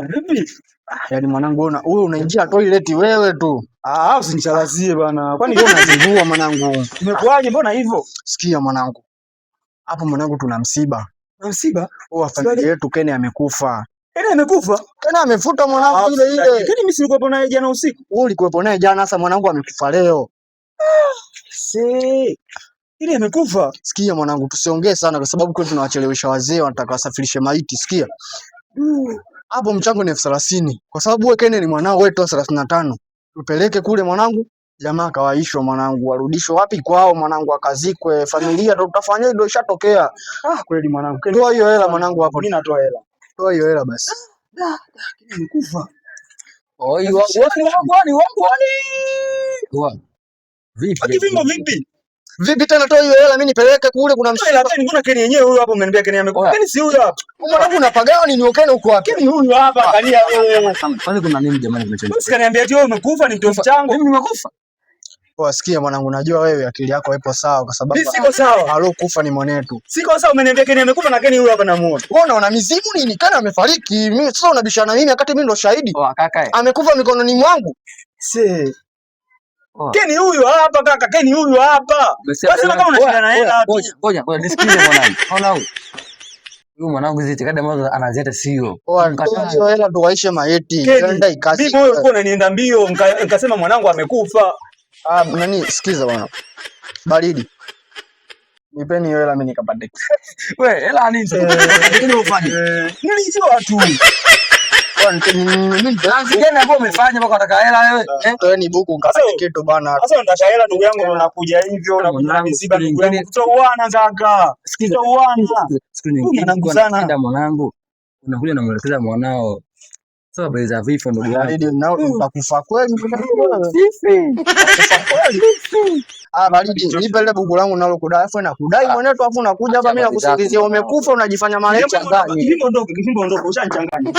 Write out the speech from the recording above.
Vipi? Yaani mwanangu wewe unaingia toilet wewe tu. Usinichalazie bana. Kwani Wewe unazingua mwanangu. Imekuaje mbona hivyo? Sikia mwanangu. Hapo mwanangu tuna msiba. Msiba? Familia yetu Keni amekufa. Keni amekufa? Keni amefuta mwanangu ile. Keni mimi silikuwepo naye jana usiku. Wewe ulikuwepo naye jana, sasa mwanangu amekufa leo. Ile amekufa. Sikia mwanangu, tusiongee sana kwa sababu kwetu tunawachelewesha wazee, wanataka wasafirishe maiti. Sikia. Hapo mchango ni 30,000. Kwa sababu wewe Keni ni mwanao wetu 35. Tupeleke kule mwanangu. Jamaa kawaishwa mwanangu, warudishwe wapi kwao mwanangu, akazikwe. Familia ndo tutafanya, ndio ishatokea. Kweli mwanangu. Toa hiyo hela mwanangu hapo. Mimi natoa hela. Toa hiyo hela basi. Amekufa. Oi wangu. Vipi? Akivimbo vipi? Vipi tena toa hiyo hela mimi nipeleke kule kuna msiba. Hela tena mbona Keni yenyewe huyo hapo umeniambia Keni amekufa. Keni si huyo hapa. Mwanangu unapagawa ni Keni huko wapi? Keni huyo hapa angalia wewe. Kwani kuna nini jamani kinachotokea? Usikaniambia eti wewe umekufa ni mtoto changu. Mimi nimekufa. Wasikia mwanangu, najua wewe akili yako haipo sawa kwa sababu mimi siko sawa. Alokufa ni mwanetu. Siko sawa, umeniambia Keni amekufa na Keni huyo hapa namuona. Wewe unaona mizimu nini? Keni amefariki. Mimi sasa unabishana mimi wakati mimi ndo shahidi. Kaka. Amekufa mikononi mwangu. Keni huyo hapa kaka, Keni huyo hapa. Basi kama unashindana hela. Ngoja nisikilize mwanangu. Unaona huyu? Huyu mwanangu ziti kada mwanzo anazeta sio. Hiyo hela ndo waishe maiti. Nenda ikasi. Mimi wewe uko unanienda mbio, nikasema mwanangu amekufa. Nani sikiza bwana. Baridi. Nipeni hiyo hela mimi nikapate. Wewe hela nini sasa? Lakini ufanye. Nilijua tu. Gani hapo umefanya mpaka unataka hela wewe? Wewe ni buku ukapate kitu bana. Sasa unataka hela ndugu yangu, unakuja hivyo unakuja misiba ndugu yangu. Tutauana kaka. Tutauana. Siku nyingine nenda mwanangu. Unakuja unamwelekeza mwanao. Sasa bei za vifo ndugu yangu. Nao utakufa kweli. Baridi, nipe ile buku langu nalo kudai. Afu nakudai mwanetu, afu unakuja hapa mimi nakusingizia umekufa unajifanya marehemu. Kifimbo ndogo, ushanichanganya.